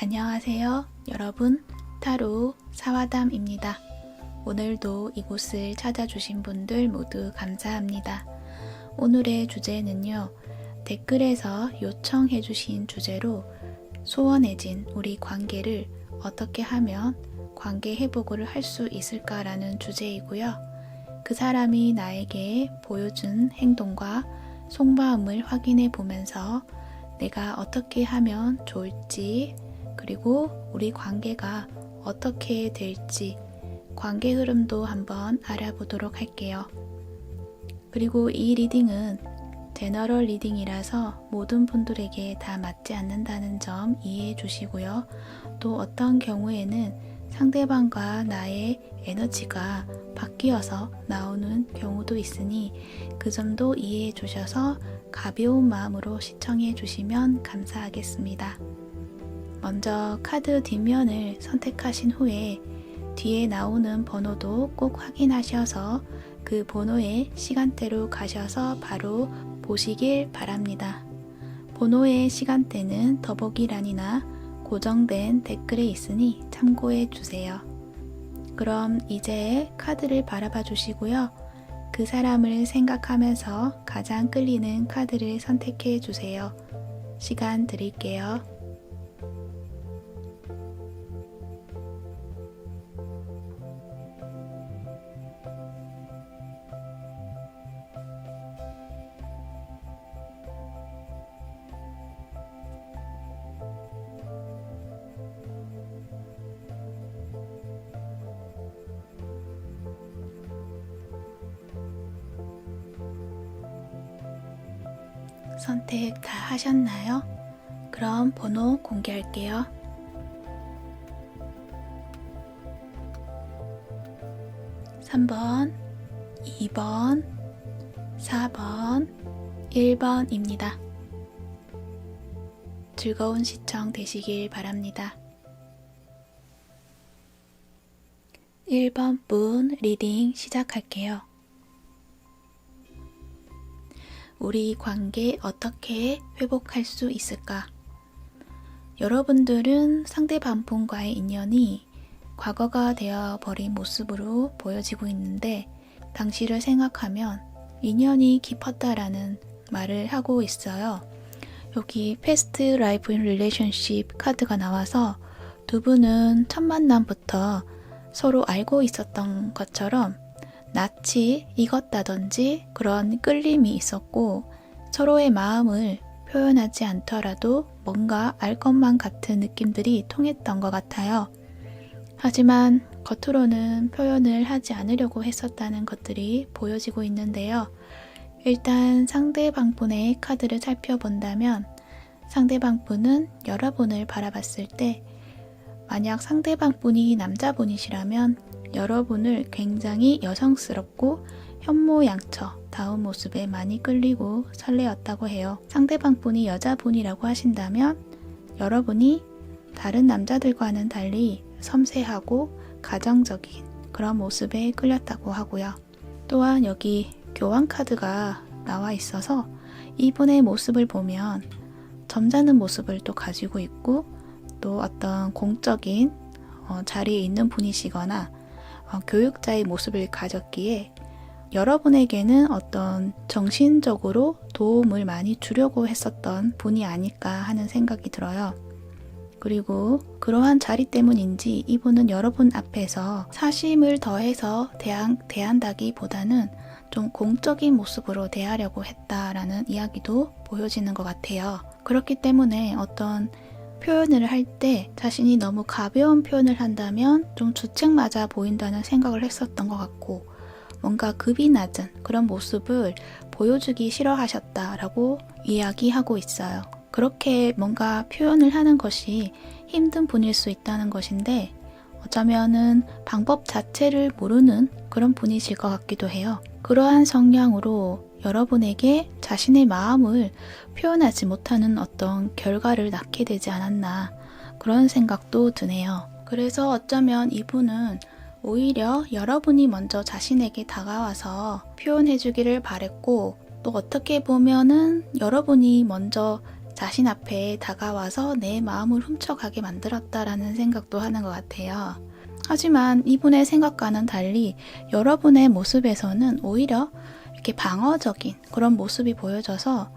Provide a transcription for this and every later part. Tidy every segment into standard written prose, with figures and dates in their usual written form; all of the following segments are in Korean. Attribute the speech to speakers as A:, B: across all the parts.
A: 안녕하세요. 여러분, 타로 사와담입니다. 오늘도 이곳을 찾아주신 분들 모두 감사합니다. 오늘의 주제는요, 댓글에서 요청해주신 주제로 소원해진 우리 관계를 어떻게 하면 관계 회복을 할 수 있을까라는 주제이고요. 그 사람이 나에게 보여준 행동과 속마음을 확인해 보면서 내가 어떻게 하면 좋을지, 그리고 우리 관계가 어떻게 될지 관계 흐름도 한번 알아보도록 할게요. 그리고 이 리딩은 제너럴 리딩이라서 모든 분들에게 다 맞지 않는다는 점 이해해 주시고요. 또 어떤 경우에는 상대방과 나의 에너지가 바뀌어서 나오는 경우도 있으니 그 점도 이해해 주셔서 가벼운 마음으로 시청해 주시면 감사하겠습니다. 먼저 카드 뒷면을 선택하신 후에 뒤에 나오는 번호도 꼭 확인하셔서 그 번호의 시간대로 가셔서 바로 보시길 바랍니다. 번호의 시간대는 더보기란이나 고정된 댓글에 있으니 참고해 주세요. 그럼 이제 카드를 바라봐 주시고요. 그 사람을 생각하면서 가장 끌리는 카드를 선택해 주세요. 시간 드릴게요. 선택 다 하셨나요? 그럼 번호 공개할게요. 3번, 2번, 4번, 1번입니다. 즐거운 시청 되시길 바랍니다. 1번 분 리딩 시작할게요. 우리 관계 어떻게 회복할 수 있을까? 여러분들은 상대방 분과의 인연이 과거가 되어버린 모습으로 보여지고 있는데 당시를 생각하면 인연이 깊었다라는 말을 하고 있어요. 여기 Past Life in Relationship 카드가 나와서 두 분은 첫 만남부터 서로 알고 있었던 것처럼 낯이 익었다든지 그런 끌림이 있었고 서로의 마음을 표현하지 않더라도 뭔가 알 것만 같은 느낌들이 통했던 것 같아요. 하지만 겉으로는 표현을 하지 않으려고 했었다는 것들이 보여지고 있는데요. 일단 상대방분의 카드를 살펴본다면 상대방분은 여러분을 바라봤을 때 만약 상대방분이 남자분이시라면 여러분을 굉장히 여성스럽고 현모양처 다운 모습에 많이 끌리고 설레었다고 해요. 상대방분이 여자분이라고 하신다면 여러분이 다른 남자들과는 달리 섬세하고 가정적인 그런 모습에 끌렸다고 하고요. 또한 여기 교환 카드가 나와 있어서 이분의 모습을 보면 점잖은 모습을 또 가지고 있고 또 어떤 공적인 자리에 있는 분이시거나 교육자의 모습을 가졌기에 여러분에게는 어떤 정신적으로 도움을 많이 주려고 했었던 분이 아닐까 하는 생각이 들어요. 그리고 그러한 자리 때문인지 이분은 여러분 앞에서 사심을 더해서 대한다기보다는 좀 공적인 모습으로 대하려고 했다라는 이야기도 보여지는 것 같아요. 그렇기 때문에 어떤 표현을 할 때 자신이 너무 가벼운 표현을 한다면 좀 주책맞아 보인다는 생각을 했었던 것 같고 뭔가 급이 낮은 그런 모습을 보여주기 싫어하셨다라고 이야기하고 있어요. 그렇게 뭔가 표현을 하는 것이 힘든 분일 수 있다는 것인데 어쩌면은 방법 자체를 모르는 그런 분이실 것 같기도 해요. 그러한 성향으로 여러분에게 자신의 마음을 표현하지 못하는 어떤 결과를 낳게 되지 않았나 그런 생각도 드네요. 그래서 어쩌면 이분은 오히려 여러분이 먼저 자신에게 다가와서 표현해주기를 바랬고 또 어떻게 보면은 여러분이 먼저 자신 앞에 다가와서 내 마음을 훔쳐가게 만들었다라는 생각도 하는 것 같아요. 하지만 이분의 생각과는 달리 여러분의 모습에서는 오히려 이렇게 방어적인 그런 모습이 보여져서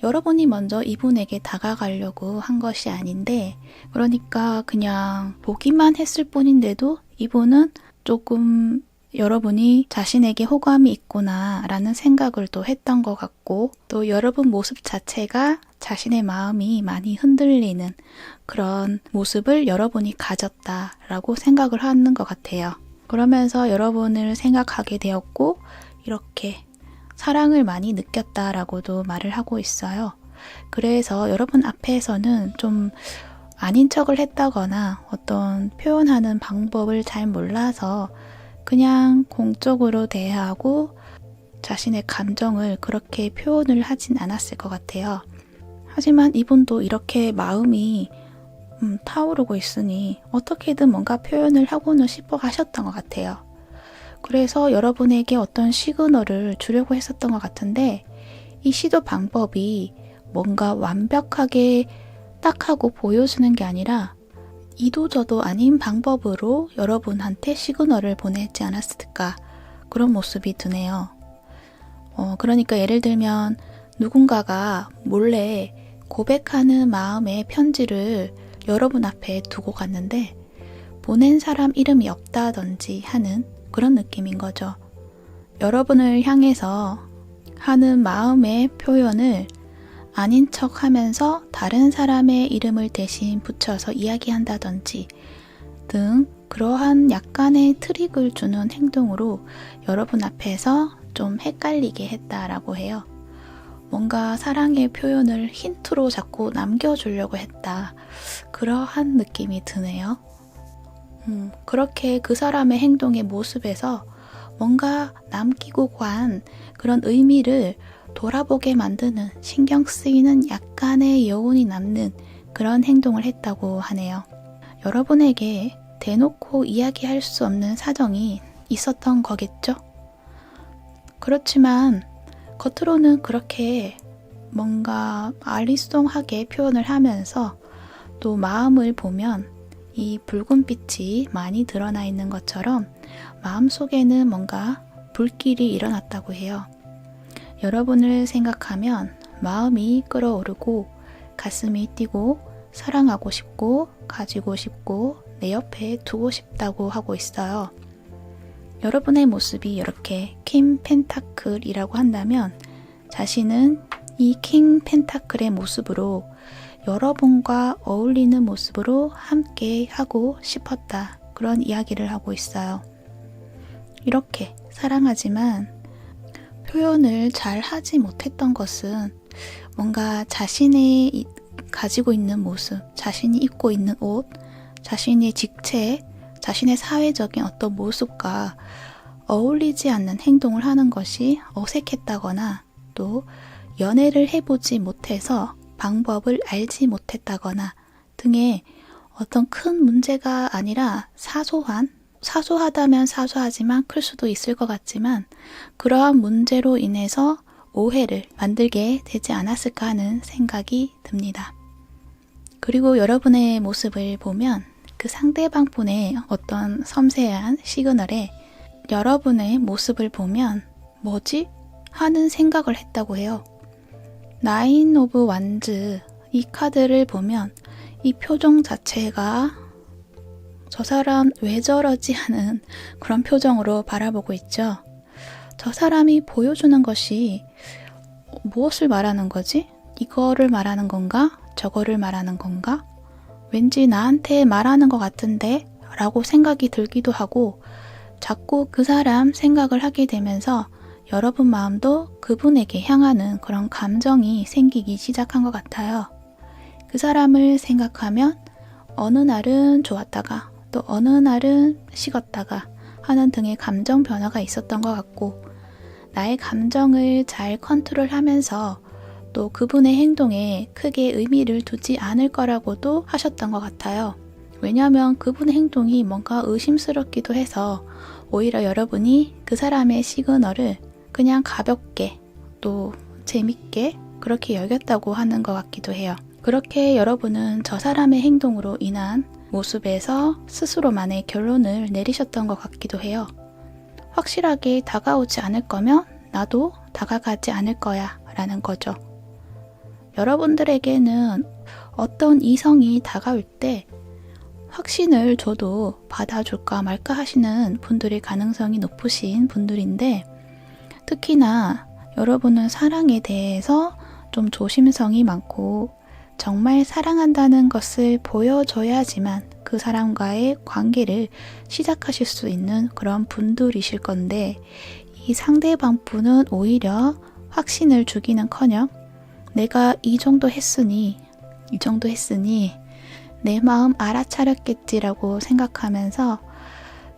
A: 여러분이 먼저 이분에게 다가가려고 한 것이 아닌데, 그러니까 그냥 보기만 했을 뿐인데도 이분은 조금 여러분이 자신에게 호감이 있구나 라는 생각을 또 했던 것 같고, 또 여러분 모습 자체가 자신의 마음이 많이 흔들리는 그런 모습을 여러분이 가졌다라고 생각을 하는 것 같아요. 그러면서 여러분을 생각하게 되었고 이렇게 사랑을 많이 느꼈다라고도 말을 하고 있어요. 그래서 여러분 앞에서는 좀 아닌 척을 했다거나 어떤 표현하는 방법을 잘 몰라서 그냥 공적으로 대하고 자신의 감정을 그렇게 표현을 하진 않았을 것 같아요. 하지만 이분도 이렇게 마음이 타오르고 있으니 어떻게든 뭔가 표현을 하고는 싶어 하셨던 것 같아요. 그래서 여러분에게 어떤 시그널을 주려고 했었던 것 같은데, 이 시도 방법이 뭔가 완벽하게 딱 하고 보여주는 게 아니라 이도저도 아닌 방법으로 여러분한테 시그널을 보내지 않았을까, 그런 모습이 드네요. 그러니까 예를 들면 누군가가 몰래 고백하는 마음의 편지를 여러분 앞에 두고 갔는데 보낸 사람 이름이 없다든지 하는 그런 느낌인 거죠. 여러분을 향해서 하는 마음의 표현을 아닌 척 하면서 다른 사람의 이름을 대신 붙여서 이야기한다든지 등 그러한 약간의 트릭을 주는 행동으로 여러분 앞에서 좀 헷갈리게 했다라고 해요. 뭔가 사랑의 표현을 힌트로 자꾸 남겨주려고 했다. 그러한 느낌이 드네요. 그렇게 그 사람의 행동의 모습에서 뭔가 남기고 간 그런 의미를 돌아보게 만드는, 신경 쓰이는 약간의 여운이 남는 그런 행동을 했다고 하네요. 여러분에게 대놓고 이야기할 수 없는 사정이 있었던 거겠죠? 그렇지만 겉으로는 그렇게 뭔가 알리송하게 표현을 하면서 또 마음을 보면 이 붉은 빛이 많이 드러나 있는 것처럼 마음속에는 뭔가 불길이 일어났다고 해요. 여러분을 생각하면 마음이 끓어오르고 가슴이 뛰고 사랑하고 싶고 가지고 싶고 내 옆에 두고 싶다고 하고 있어요. 여러분의 모습이 이렇게 킹 펜타클이라고 한다면 자신은 이 킹 펜타클의 모습으로 여러분과 어울리는 모습으로 함께 하고 싶었다. 그런 이야기를 하고 있어요. 이렇게 사랑하지만 표현을 잘 하지 못했던 것은 뭔가 자신의 가지고 있는 모습, 자신이 입고 있는 옷, 자신의 직체, 자신의 사회적인 어떤 모습과 어울리지 않는 행동을 하는 것이 어색했다거나 또 연애를 해보지 못해서 방법을 알지 못했다거나 등의 어떤 큰 문제가 아니라 사소하다면 사소하지만 클 수도 있을 것 같지만 그러한 문제로 인해서 오해를 만들게 되지 않았을까 하는 생각이 듭니다. 그리고 여러분의 모습을 보면 그 상대방 분의 어떤 섬세한 시그널에 여러분의 모습을 보면 뭐지? 하는 생각을 했다고 해요. 나인 오브 완즈 이 카드를 보면 이 표정 자체가 저 사람 왜 저러지 하는 그런 표정으로 바라보고 있죠. 저 사람이 보여주는 것이 무엇을 말하는 거지? 이거를 말하는 건가? 저거를 말하는 건가? 왠지 나한테 말하는 것 같은데? 라고 생각이 들기도 하고 자꾸 그 사람 생각을 하게 되면서 여러분 마음도 그분에게 향하는 그런 감정이 생기기 시작한 것 같아요. 그 사람을 생각하면 어느 날은 좋았다가 또 어느 날은 식었다가 하는 등의 감정 변화가 있었던 것 같고 나의 감정을 잘 컨트롤하면서 또 그분의 행동에 크게 의미를 두지 않을 거라고도 하셨던 것 같아요. 왜냐하면 그분의 행동이 뭔가 의심스럽기도 해서 오히려 여러분이 그 사람의 시그널을 그냥 가볍게 또 재밌게 그렇게 여겼다고 하는 것 같기도 해요. 그렇게 여러분은 저 사람의 행동으로 인한 모습에서 스스로만의 결론을 내리셨던 것 같기도 해요. 확실하게 다가오지 않을 거면 나도 다가가지 않을 거야 라는 거죠. 여러분들에게는 어떤 이성이 다가올 때 확신을 줘도 받아줄까 말까 하시는 분들의 가능성이 높으신 분들인데, 특히나 여러분은 사랑에 대해서 좀 조심성이 많고 정말 사랑한다는 것을 보여줘야지만 그 사람과의 관계를 시작하실 수 있는 그런 분들이실 건데, 이 상대방 분은 오히려 확신을 주기는커녕 내가 이 정도 했으니 내 마음 알아차렸겠지라고 생각하면서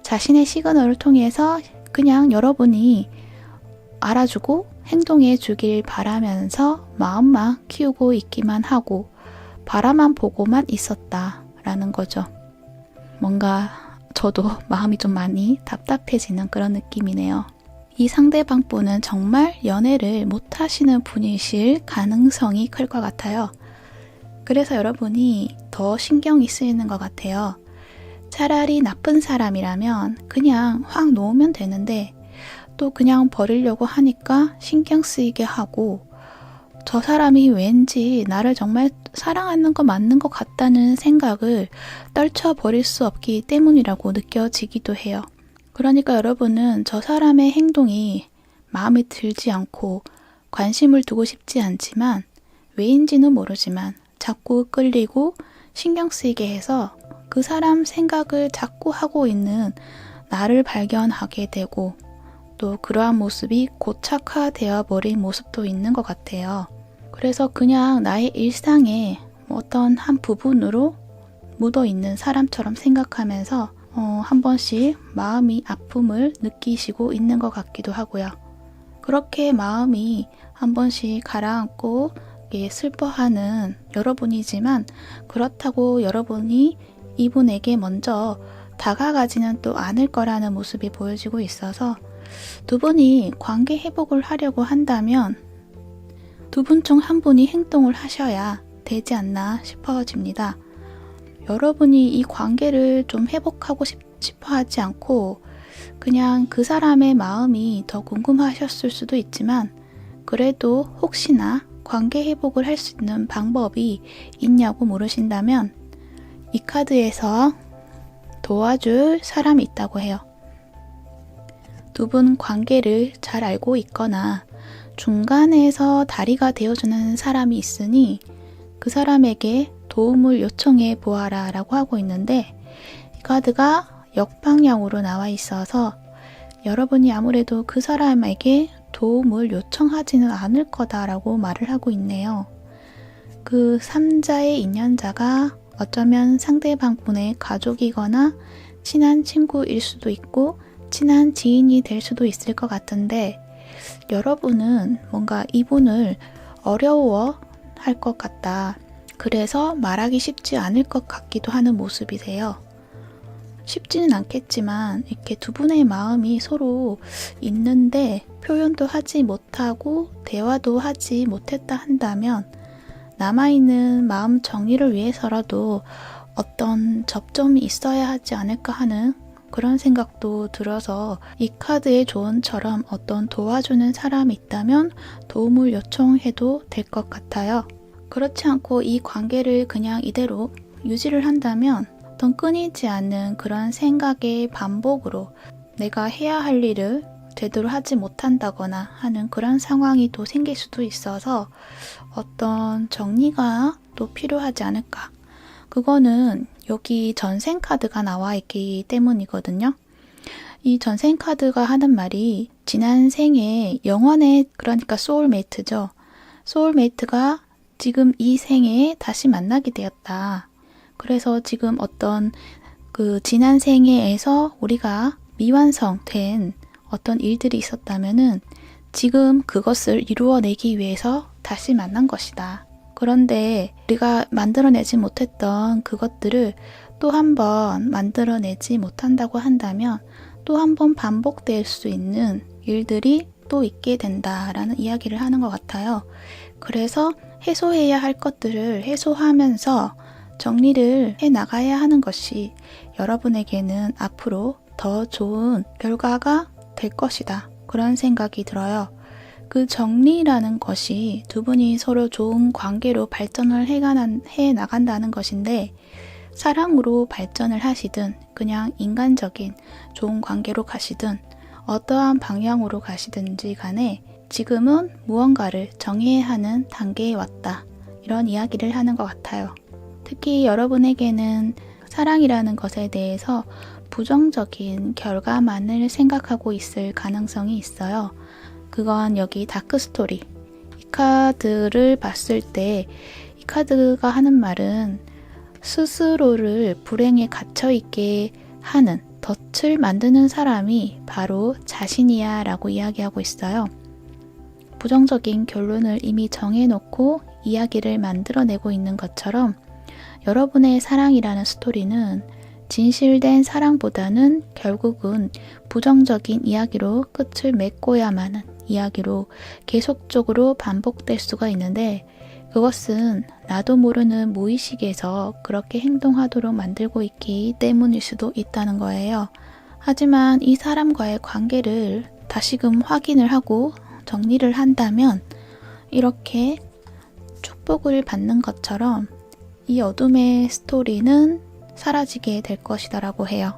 A: 자신의 시그널을 통해서 그냥 여러분이 알아주고 행동해 주길 바라면서 마음만 키우고 있기만 하고 바라만 보고만 있었다라는 거죠. 뭔가 저도 마음이 좀 많이 답답해지는 그런 느낌이네요. 이 상대방 분은 정말 연애를 못 하시는 분이실 가능성이 클 것 같아요. 그래서 여러분이 더 신경이 쓰이는 것 같아요. 차라리 나쁜 사람이라면 그냥 확 놓으면 되는데 또 그냥 버리려고 하니까 신경 쓰이게 하고, 저 사람이 왠지 나를 정말 사랑하는 거 맞는 것 같다는 생각을 떨쳐버릴 수 없기 때문이라고 느껴지기도 해요. 그러니까 여러분은 저 사람의 행동이 마음에 들지 않고 관심을 두고 싶지 않지만 왜인지는 모르지만 자꾸 끌리고 신경 쓰이게 해서 그 사람 생각을 자꾸 하고 있는 나를 발견하게 되고, 또 그러한 모습이 고착화되어 버린 모습도 있는 것 같아요. 그래서 그냥 나의 일상의 어떤 한 부분으로 묻어있는 사람처럼 생각하면서 한 번씩 마음이 아픔을 느끼시고 있는 것 같기도 하고요. 그렇게 마음이 한 번씩 가라앉고 슬퍼하는 여러분이지만, 그렇다고 여러분이 이분에게 먼저 다가가지는 또 않을 거라는 모습이 보여지고 있어서, 두 분이 관계 회복을 하려고 한다면 두 분 중 한 분이 행동을 하셔야 되지 않나 싶어집니다. 여러분이 이 관계를 좀 회복하고 싶어 하지 않고 그냥 그 사람의 마음이 더 궁금하셨을 수도 있지만, 그래도 혹시나 관계 회복을 할 수 있는 방법이 있냐고 물으신다면 이 카드에서 도와줄 사람이 있다고 해요. 두 분 관계를 잘 알고 있거나 중간에서 다리가 되어주는 사람이 있으니 그 사람에게 도움을 요청해 보아라 라고 하고 있는데, 이 카드가 역방향으로 나와 있어서 여러분이 아무래도 그 사람에게 도움을 요청하지는 않을 거다라고 말을 하고 있네요. 그 3자의 인연자가 어쩌면 상대방 분의 가족이거나 친한 친구일 수도 있고 친한 지인이 될 수도 있을 것 같은데, 여러분은 뭔가 이분을 어려워 할 것 같다. 그래서 말하기 쉽지 않을 것 같기도 하는 모습이세요. 쉽지는 않겠지만 이렇게 두 분의 마음이 서로 있는데 표현도 하지 못하고 대화도 하지 못했다 한다면 남아있는 마음 정리를 위해서라도 어떤 접점이 있어야 하지 않을까 하는 그런 생각도 들어서, 이 카드의 조언처럼 어떤 도와주는 사람이 있다면 도움을 요청해도 될 것 같아요. 그렇지 않고 이 관계를 그냥 이대로 유지를 한다면 어떤 끊이지 않는 그런 생각의 반복으로 내가 해야 할 일을 제대로 하지 못한다거나 하는 그런 상황이 또 생길 수도 있어서 어떤 정리가 또 필요하지 않을까. 그거는 여기 전생 카드가 나와 있기 때문이거든요. 이 전생 카드가 하는 말이 지난 생에 영원의, 그러니까 소울메이트죠. 소울메이트가 지금 이 생에 다시 만나게 되었다. 그래서 지금 어떤 그 지난 생애에서 우리가 미완성된 어떤 일들이 있었다면은 지금 그것을 이루어내기 위해서 다시 만난 것이다. 그런데 우리가 만들어내지 못했던 그것들을 또 한 번 만들어내지 못한다고 한다면 또 한 번 반복될 수 있는 일들이 생각도 있게 된다라는 이야기를 하는 것 같아요. 그래서 해소해야 할 것들을 해소하면서 정리를 해 나가야 하는 것이 여러분에게는 앞으로 더 좋은 결과가 될 것이다. 그런 생각이 들어요. 그 정리라는 것이 두 분이 서로 좋은 관계로 발전을 해 나간다는 것인데, 사랑으로 발전을 하시든 그냥 인간적인 좋은 관계로 가시든 어떠한 방향으로 가시든지 간에 지금은 무언가를 정해야 하는 단계에 왔다. 이런 이야기를 하는 것 같아요. 특히 여러분에게는 사랑이라는 것에 대해서 부정적인 결과만을 생각하고 있을 가능성이 있어요. 그건 여기 다크스토리, 이 카드를 봤을 때 이 카드가 하는 말은 스스로를 불행에 갇혀있게 하는, 덫을 만드는 사람이 바로 자신이야 라고 이야기하고 있어요. 부정적인 결론을 이미 정해놓고 이야기를 만들어내고 있는 것처럼 여러분의 사랑이라는 스토리는 진실된 사랑보다는 결국은 부정적인 이야기로 끝을 맺고야만 하는 이야기로 계속적으로 반복될 수가 있는데, 그것은 나도 모르는 무의식에서 그렇게 행동하도록 만들고 있기 때문일 수도 있다는 거예요. 하지만 이 사람과의 관계를 다시금 확인을 하고 정리를 한다면 이렇게 축복을 받는 것처럼 이 어둠의 스토리는 사라지게 될 것이다 라고 해요.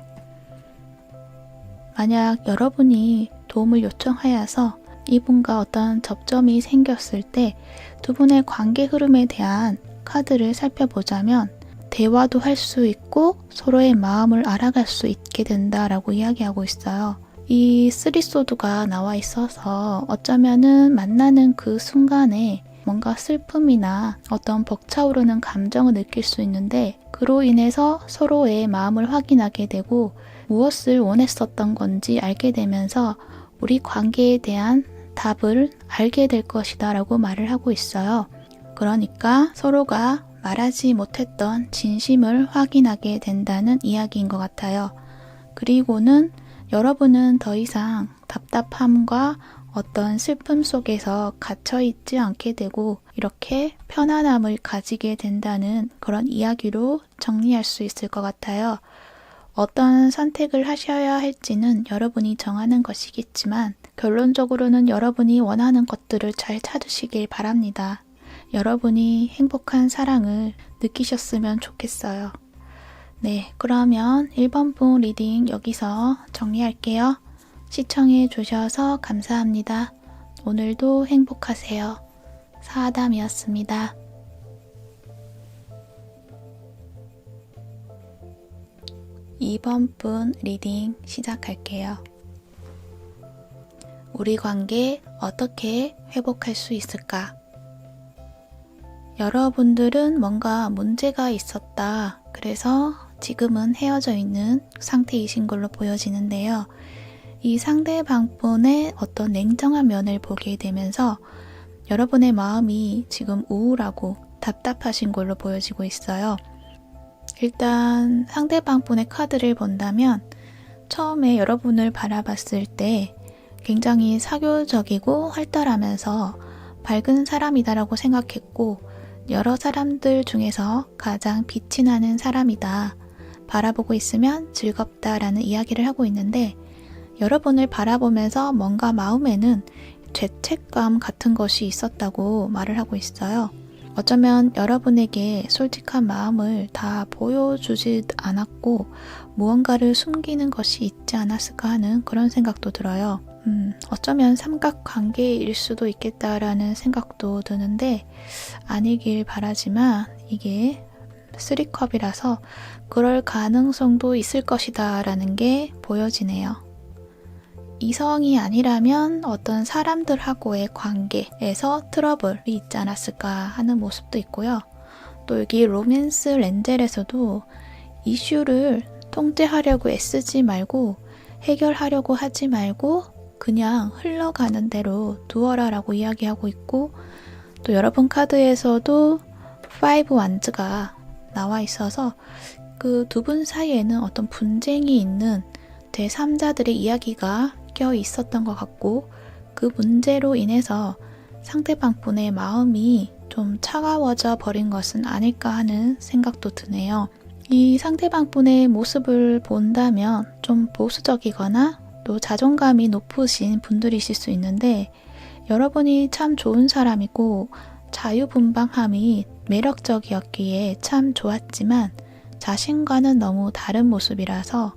A: 만약 여러분이 도움을 요청하여서 이분과 어떤 접점이 생겼을 때 두 분의 관계 흐름에 대한 카드를 살펴보자면 대화도 할 수 있고 서로의 마음을 알아갈 수 있게 된다라고 이야기하고 있어요. 이 쓰리소드가 나와 있어서 어쩌면은 만나는 그 순간에 뭔가 슬픔이나 어떤 벅차오르는 감정을 느낄 수 있는데, 그로 인해서 서로의 마음을 확인하게 되고 무엇을 원했었던 건지 알게 되면서 우리 관계에 대한 답을 알게 될 것이다 라고 말을 하고 있어요. 그러니까 서로가 말하지 못했던 진심을 확인하게 된다는 이야기인 것 같아요. 그리고는 여러분은 더 이상 답답함과 어떤 슬픔 속에서 갇혀있지 않게 되고 이렇게 편안함을 가지게 된다는 그런 이야기로 정리할 수 있을 것 같아요. 어떤 선택을 하셔야 할지는 여러분이 정하는 것이겠지만 결론적으로는 여러분이 원하는 것들을 잘 찾으시길 바랍니다. 여러분이 행복한 사랑을 느끼셨으면 좋겠어요. 네, 그러면 1번 분 리딩 여기서 정리할게요. 시청해 주셔서 감사합니다. 오늘도 행복하세요. 사아담이었습니다. 2번 분 리딩 시작할게요. 우리 관계 어떻게 회복할 수 있을까? 여러분들은 뭔가 문제가 있었다. 그래서 지금은 헤어져 있는 상태이신 걸로 보여지는데요. 이 상대방 분의 어떤 냉정한 면을 보게 되면서 여러분의 마음이 지금 우울하고 답답하신 걸로 보여지고 있어요. 일단 상대방 분의 카드를 본다면 처음에 여러분을 바라봤을 때 굉장히 사교적이고 활달하면서 밝은 사람이다라고 생각했고 여러 사람들 중에서 가장 빛이 나는 사람이다. 바라보고 있으면 즐겁다라는 이야기를 하고 있는데 여러분을 바라보면서 뭔가 마음에는 죄책감 같은 것이 있었다고 말을 하고 있어요. 어쩌면 여러분에게 솔직한 마음을 다 보여주지 않았고 무언가를 숨기는 것이 있지 않았을까 하는 그런 생각도 들어요. 어쩌면 삼각관계일 수도 있겠다라는 생각도 드는데 아니길 바라지만 이게 3컵이라서 그럴 가능성도 있을 것이다 라는 게 보여지네요. 이성이 아니라면 어떤 사람들하고의 관계에서 트러블이 있지 않았을까 하는 모습도 있고요. 또 여기 로맨스 렌젤에서도 이슈를 통제하려고 애쓰지 말고 해결하려고 하지 말고 그냥 흘러가는 대로 두어라 라고 이야기하고 있고 또 여러분 카드에서도 5 완즈가 나와 있어서 그 두 분 사이에는 어떤 분쟁이 있는 제3자들의 이야기가 껴 있었던 것 같고 그 문제로 인해서 상대방 분의 마음이 좀 차가워져 버린 것은 아닐까 하는 생각도 드네요. 이 상대방 분의 모습을 본다면 좀 보수적이거나 또 자존감이 높으신 분들이실 수 있는데, 여러분이 참 좋은 사람이고 자유분방함이 매력적이었기에 참 좋았지만 자신과는 너무 다른 모습이라서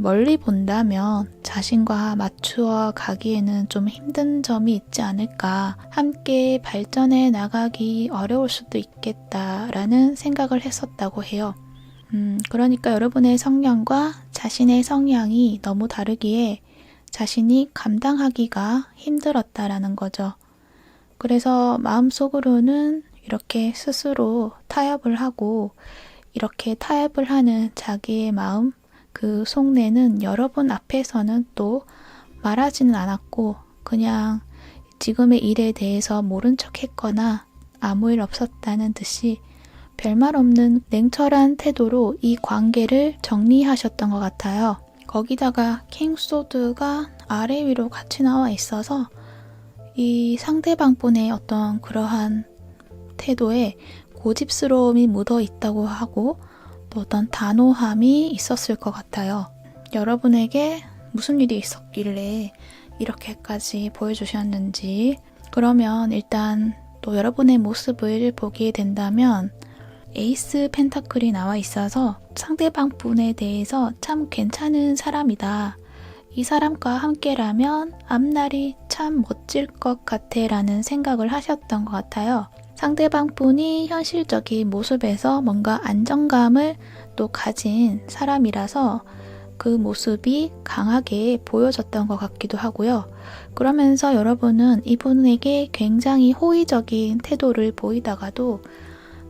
A: 멀리 본다면 자신과 맞추어 가기에는 좀 힘든 점이 있지 않을까, 함께 발전해 나가기 어려울 수도 있겠다라는 생각을 했었다고 해요. 그러니까 여러분의 성향과 자신의 성향이 너무 다르기에 자신이 감당하기가 힘들었다라는 거죠. 그래서 마음속으로는 이렇게 스스로 타협을 하고, 이렇게 타협을 하는 자기의 마음, 그 속내는 여러분 앞에서는 또 말하지는 않았고 그냥 지금의 일에 대해서 모른 척 했거나 아무 일 없었다는 듯이 별말 없는 냉철한 태도로 이 관계를 정리하셨던 것 같아요. 거기다가 킹소드가 아래 위로 같이 나와 있어서 이 상대방 분의 어떤 그러한 태도에 고집스러움이 묻어 있다고 하고 또 어떤 단호함이 있었을 것 같아요. 여러분에게 무슨 일이 있었길래 이렇게까지 보여주셨는지, 그러면 일단 또 여러분의 모습을 보게 된다면 에이스 펜타클이 나와 있어서 상대방 분에 대해서 참 괜찮은 사람이다, 이 사람과 함께라면 앞날이 참 멋질 것 같아 라는 생각을 하셨던 것 같아요. 상대방 분이 현실적인 모습에서 뭔가 안정감을 또 가진 사람이라서 그 모습이 강하게 보여졌던 것 같기도 하고요. 그러면서 여러분은 이분에게 굉장히 호의적인 태도를 보이다가도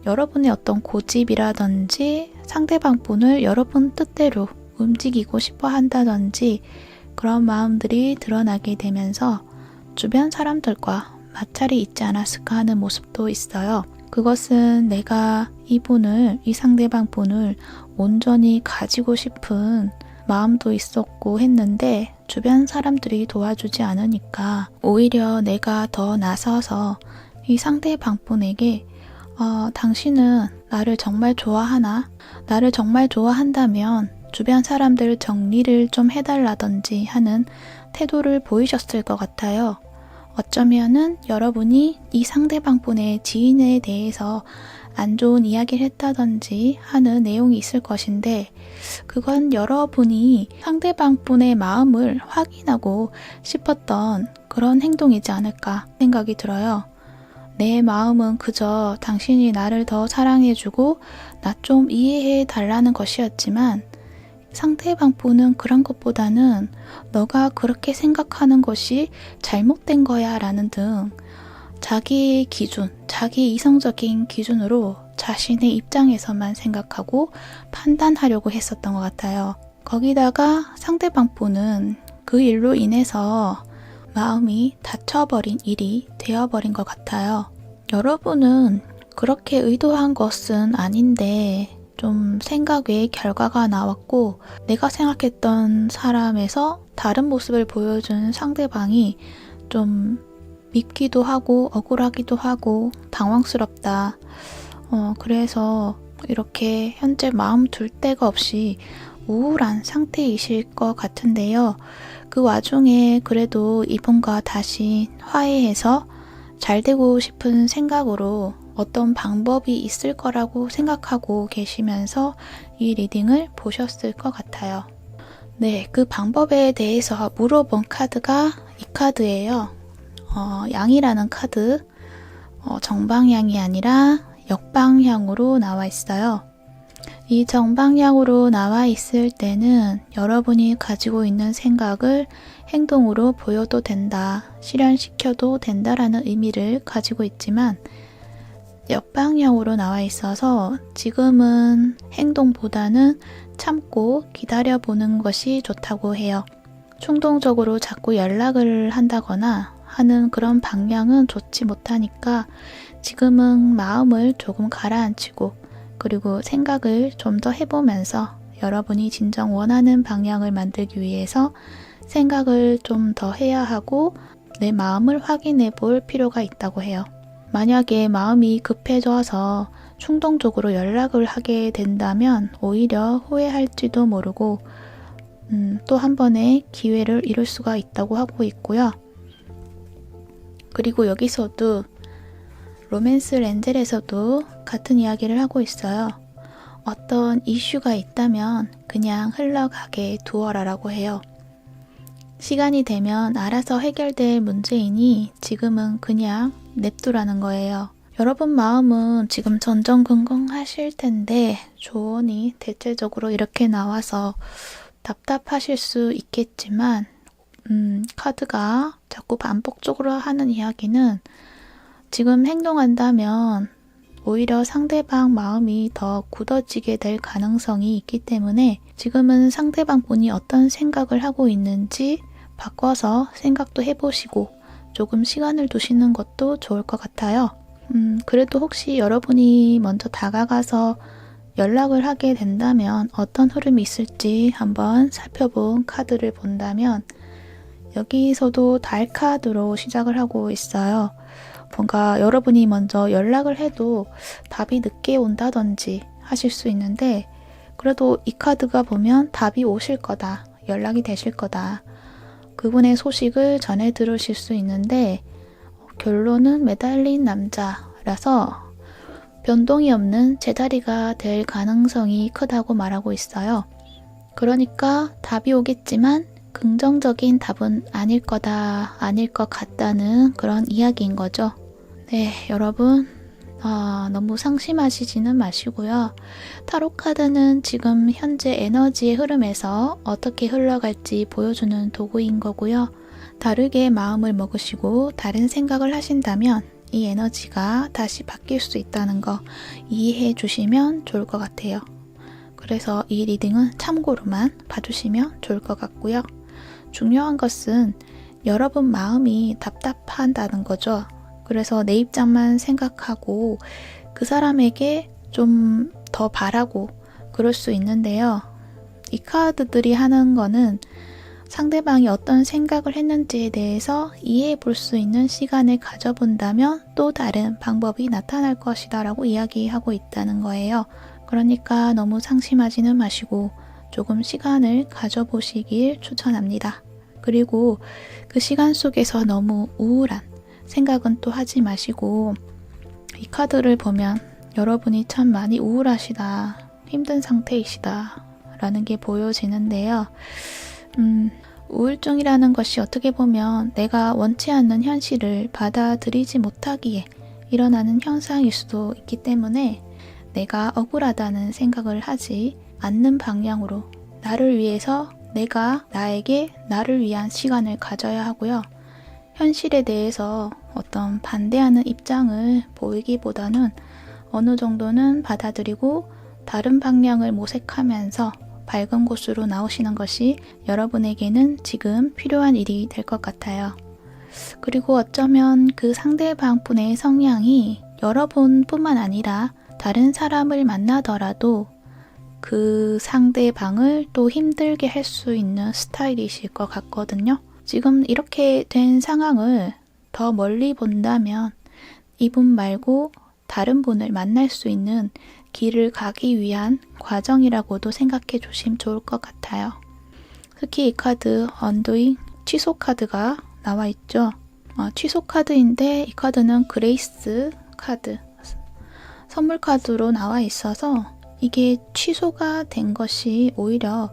A: 여러분의 어떤 고집이라든지 상대방 분을 여러분 뜻대로 움직이고 싶어 한다든지 그런 마음들이 드러나게 되면서 주변 사람들과 마찰이 있지 않았을까 하는 모습도 있어요. 그것은 내가 이 상대방 분을 온전히 가지고 싶은 마음도 있었고 했는데 주변 사람들이 도와주지 않으니까 오히려 내가 더 나서서 이 상대방 분에게 당신은 나를 정말 좋아하나? 나를 정말 좋아한다면 주변 사람들 정리를 좀 해달라든지 하는 태도를 보이셨을 것 같아요. 어쩌면은 여러분이 이 상대방 분의 지인에 대해서 안 좋은 이야기를 했다든지 하는 내용이 있을 것인데, 그건 여러분이 상대방 분의 마음을 확인하고 싶었던 그런 행동이지 않을까 생각이 들어요. 내 마음은 그저 당신이 나를 더 사랑해주고 나 좀 이해해 달라는 것이었지만 상대방 분은 그런 것보다는 너가 그렇게 생각하는 것이 잘못된 거야 라는 등 자기의 기준, 자기 이성적인 기준으로 자신의 입장에서만 생각하고 판단하려고 했었던 것 같아요. 거기다가 상대방 분은 그 일로 인해서 마음이 다쳐버린 일이 되어버린 것 같아요. 여러분은 그렇게 의도한 것은 아닌데 좀 생각 외의 결과가 나왔고 내가 생각했던 사람에서 다른 모습을 보여준 상대방이 좀 밉기도 하고 억울하기도 하고 당황스럽다. 그래서 이렇게 현재 마음 둘 데가 없이 우울한 상태이실 것 같은데요. 그 와중에 그래도 이분과 다시 화해해서 잘 되고 싶은 생각으로 어떤 방법이 있을 거라고 생각하고 계시면서 이 리딩을 보셨을 것 같아요. 네, 그 방법에 대해서 물어본 카드가 이 카드예요. 양이라는 카드, 정방향이 아니라 역방향으로 나와 있어요. 이 정방향으로 나와 있을 때는 여러분이 가지고 있는 생각을 행동으로 보여도 된다, 실현시켜도 된다라는 의미를 가지고 있지만, 역방향으로 나와 있어서 지금은 행동보다는 참고 기다려보는 것이 좋다고 해요. 충동적으로 자꾸 연락을 한다거나 하는 그런 방향은 좋지 못하니까 지금은 마음을 조금 가라앉히고 그리고 생각을 좀 더 해보면서 여러분이 진정 원하는 방향을 만들기 위해서 생각을 좀 더 해야 하고 내 마음을 확인해 볼 필요가 있다고 해요. 만약에 마음이 급해져서 충동적으로 연락을 하게 된다면 오히려 후회할지도 모르고 또 한 번의 기회를 잃을 수가 있다고 하고 있고요. 그리고 여기서도 로맨스 렌젤에서도 같은 이야기를 하고 있어요. 어떤 이슈가 있다면 그냥 흘러가게 두어라라고 해요. 시간이 되면 알아서 해결될 문제이니 지금은 그냥 냅두라는 거예요. 여러분 마음은 지금 전전긍긍하실 텐데 조언이 대체적으로 이렇게 나와서 답답하실 수 있겠지만 카드가 자꾸 반복적으로 하는 이야기는 지금 행동한다면 오히려 상대방 마음이 더 굳어지게 될 가능성이 있기 때문에 지금은 상대방 분이 어떤 생각을 하고 있는지 바꿔서 생각도 해보시고 조금 시간을 두시는 것도 좋을 것 같아요. 그래도 혹시 여러분이 먼저 다가가서 연락을 하게 된다면 어떤 흐름이 있을지 한번 살펴본 카드를 본다면 여기서도 달 카드로 시작을 하고 있어요. 뭔가 여러분이 먼저 연락을 해도 답이 늦게 온다든지 하실 수 있는데 그래도 이 카드가 보면 답이 오실 거다, 연락이 되실 거다. 그분의 소식을 전해 들으실 수 있는데 결론은 매달린 남자라서 변동이 없는 제자리가 될 가능성이 크다고 말하고 있어요. 그러니까 답이 오겠지만 긍정적인 답은 아닐 거다, 아닐 것 같다는 그런 이야기인 거죠. 네, 여러분 너무 상심하시지는 마시고요. 타로 카드는 지금 현재 에너지의 흐름에서 어떻게 흘러갈지 보여주는 도구인 거고요. 다르게 마음을 먹으시고 다른 생각을 하신다면 이 에너지가 다시 바뀔 수 있다는 거 이해해 주시면 좋을 것 같아요. 그래서 이 리딩은 참고로만 봐주시면 좋을 것 같고요. 중요한 것은 여러분 마음이 답답한다는 거죠. 그래서 내 입장만 생각하고 그 사람에게 좀 더 바라고 그럴 수 있는데요. 이 카드들이 하는 거는 상대방이 어떤 생각을 했는지에 대해서 이해해 볼 수 있는 시간을 가져본다면 또 다른 방법이 나타날 것이다 라고 이야기하고 있다는 거예요. 그러니까 너무 상심하지는 마시고 조금 시간을 가져보시길 추천합니다. 그리고 그 시간 속에서 너무 우울한 생각은 또 하지 마시고 이 카드를 보면 여러분이 참 많이 우울하시다, 힘든 상태이시다 라는 게 보여지는데요. 우울증이라는 것이 어떻게 보면 내가 원치 않는 현실을 받아들이지 못하기에 일어나는 현상일 수도 있기 때문에 내가 억울하다는 생각을 하지 않는 방향으로 나를 위해서 내가 나에게 나를 위한 시간을 가져야 하고요. 현실에 대해서 어떤 반대하는 입장을 보이기보다는 어느 정도는 받아들이고 다른 방향을 모색하면서 밝은 곳으로 나오시는 것이 여러분에게는 지금 필요한 일이 될 것 같아요. 그리고 어쩌면 그 상대방 분의 성향이 여러분뿐만 아니라 다른 사람을 만나더라도 그 상대방을 또 힘들게 할 수 있는 스타일이실 것 같거든요. 지금 이렇게 된 상황을 더 멀리 본다면 이분 말고 다른 분을 만날 수 있는 길을 가기 위한 과정이라고도 생각해 주시면 좋을 것 같아요. 특히 이 카드 언도잉 취소 카드가 나와 있죠. 취소 카드인데 이 카드는 그레이스 카드, 선물 카드로 나와 있어서 이게 취소가 된 것이 오히려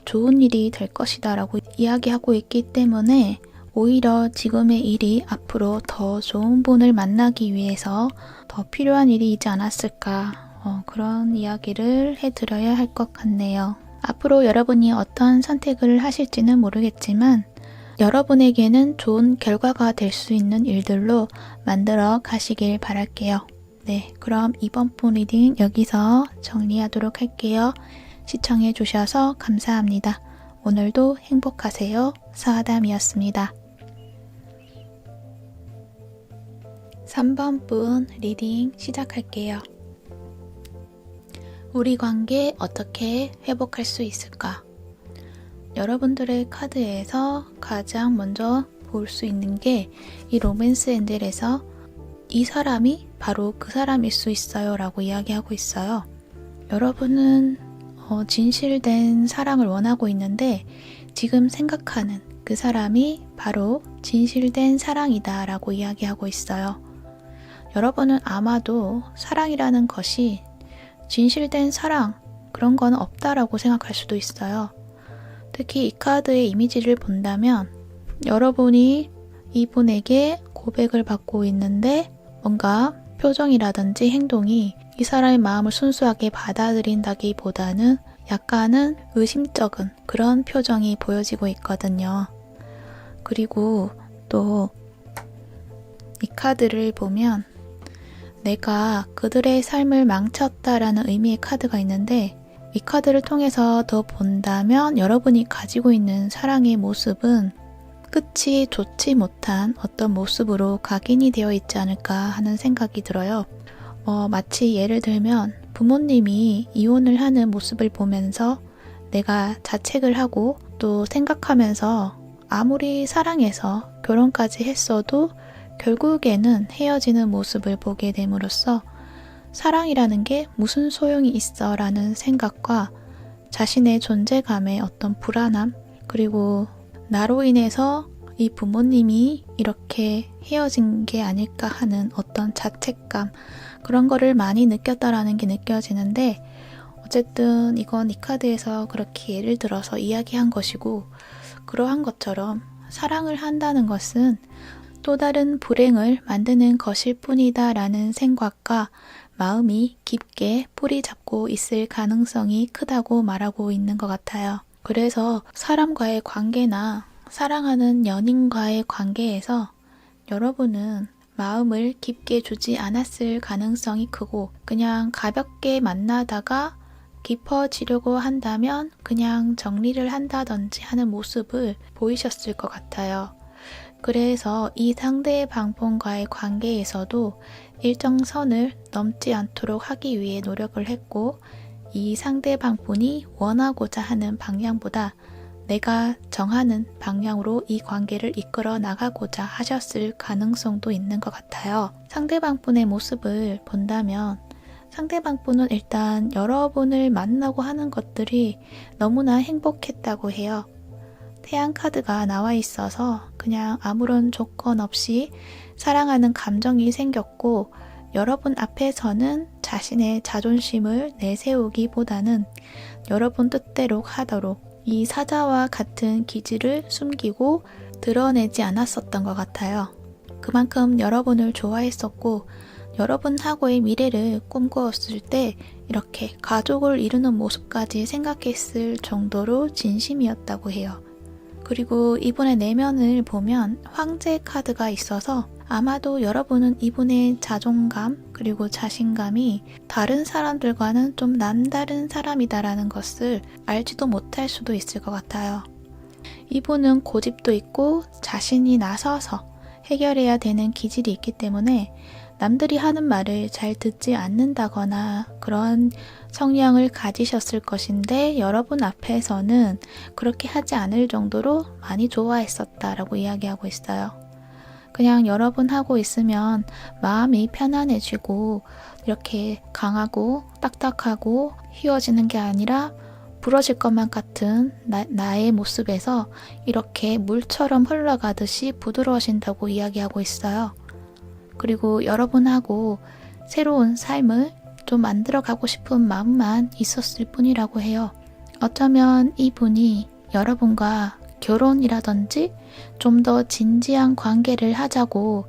A: 좋은 일이 될 것이다 라고 이야기하고 있기 때문에 오히려 지금의 일이 앞으로 더 좋은 분을 만나기 위해서 더 필요한 일이지 않았을까, 그런 이야기를 해드려야 할 것 같네요. 앞으로 여러분이 어떤 선택을 하실지는 모르겠지만 여러분에게는 좋은 결과가 될 수 있는 일들로 만들어 가시길 바랄게요. 네, 그럼 이번 분 리딩 여기서 정리하도록 할게요. 시청해 주셔서 감사합니다. 오늘도 행복하세요. 사하담이었습니다. 3번 분 리딩 시작할게요. 우리 관계 어떻게 회복할 수 있을까? 여러분들의 카드에서 가장 먼저 볼 수 있는 게 이 로맨스 엔젤에서 이 사람이 바로 그 사람일 수 있어요 라고 이야기하고 있어요. 여러분은 진실된 사랑을 원하고 있는데 지금 생각하는 그 사람이 바로 진실된 사랑이다 라고 이야기하고 있어요. 여러분은 아마도 사랑이라는 것이 진실된 사랑 그런 건 없다라고 생각할 수도 있어요. 특히 이 카드의 이미지를 본다면 여러분이 이분에게 고백을 받고 있는데 뭔가 표정이라든지 행동이 이 사람의 마음을 순수하게 받아들인다기보다는 약간은 의심쩍은 그런 표정이 보여지고 있거든요. 그리고 또 이 카드를 보면 내가 그들의 삶을 망쳤다라는 의미의 카드가 있는데 이 카드를 통해서 더 본다면 여러분이 가지고 있는 사랑의 모습은 끝이 좋지 못한 어떤 모습으로 각인이 되어 있지 않을까 하는 생각이 들어요. 마치 예를 들면 부모님이 이혼을 하는 모습을 보면서 내가 자책을 하고 또 생각하면서 아무리 사랑해서 결혼까지 했어도 결국에는 헤어지는 모습을 보게 됨으로써 사랑이라는 게 무슨 소용이 있어 라는 생각과 자신의 존재감의 어떤 불안함 그리고 나로 인해서 이 부모님이 이렇게 헤어진 게 아닐까 하는 어떤 자책감 그런 거를 많이 느꼈다라는 게 느껴지는데 어쨌든 이건 이 카드에서 그렇게 예를 들어서 이야기한 것이고 그러한 것처럼 사랑을 한다는 것은 또 다른 불행을 만드는 것일 뿐이다 라는 생각과 마음이 깊게 뿌리 잡고 있을 가능성이 크다고 말하고 있는 것 같아요. 그래서 사람과의 관계나 사랑하는 연인과의 관계에서 여러분은 마음을 깊게 주지 않았을 가능성이 크고 그냥 가볍게 만나다가 깊어지려고 한다면 그냥 정리를 한다든지 하는 모습을 보이셨을 것 같아요. 그래서 이 상대방분과의 관계에서도 일정 선을 넘지 않도록 하기 위해 노력을 했고 이 상대방분이 원하고자 하는 방향보다 내가 정하는 방향으로 이 관계를 이끌어 나가고자 하셨을 가능성도 있는 것 같아요. 상대방분의 모습을 본다면 상대방분은 일단 여러분을 만나고 하는 것들이 너무나 행복했다고 해요. 태양 카드가 나와 있어서 그냥 아무런 조건 없이 사랑하는 감정이 생겼고 여러분 앞에서는 자신의 자존심을 내세우기보다는 여러분 뜻대로 하도록 이 사자와 같은 기질을 숨기고 드러내지 않았었던 것 같아요. 그만큼 여러분을 좋아했었고 여러분하고의 미래를 꿈꾸었을 때 이렇게 가족을 이루는 모습까지 생각했을 정도로 진심이었다고 해요. 그리고 이분의 내면을 보면 황제 카드가 있어서 아마도 여러분은 이분의 자존감 그리고 자신감이 다른 사람들과는 좀 남다른 사람이다라는 것을 알지도 못할 수도 있을 것 같아요. 이분은 고집도 있고 자신이 나서서 해결해야 되는 기질이 있기 때문에 남들이 하는 말을 잘 듣지 않는다거나 그런 성향을 가지셨을 것인데 여러분 앞에서는 그렇게 하지 않을 정도로 많이 좋아했었다라고 이야기하고 있어요. 그냥 여러분하고 있으면 마음이 편안해지고 이렇게 강하고 딱딱하고 휘어지는 게 아니라 부러질 것만 같은 나의 모습에서 이렇게 물처럼 흘러가듯이 부드러워진다고 이야기하고 있어요. 그리고 여러분하고 새로운 삶을 좀 만들어가고 싶은 마음만 있었을 뿐이라고 해요. 어쩌면 이분이 여러분과 결혼이라든지 좀 더 진지한 관계를 하자고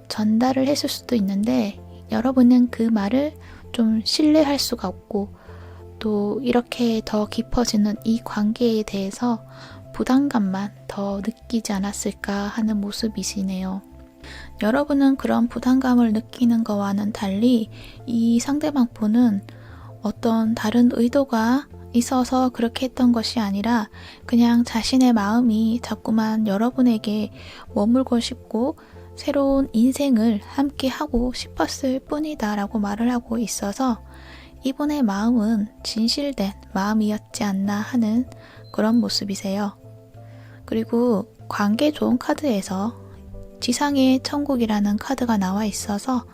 A: 전달을 했을 수도 있는데 여러분은 그 말을 좀 신뢰할 수가 없고 또 이렇게 더 깊어지는 이 관계에 대해서 부담감만 더 느끼지 않았을까 하는 모습이시네요. 여러분은 그런 부담감을 느끼는 것와는 달리 이 상대방분은 어떤 다른 의도가 있어서 그렇게 했던 것이 아니라 그냥 자신의 마음이 자꾸만 여러분에게 머물고 싶고 새로운 인생을 함께 하고 싶었을 뿐이다 라고 말을 하고 있어서 이분의 마음은 진실된 마음이었지 않나 하는 그런 모습이세요. 그리고 관계 좋은 카드에서 지상의 천국이라는 카드가 나와 있어서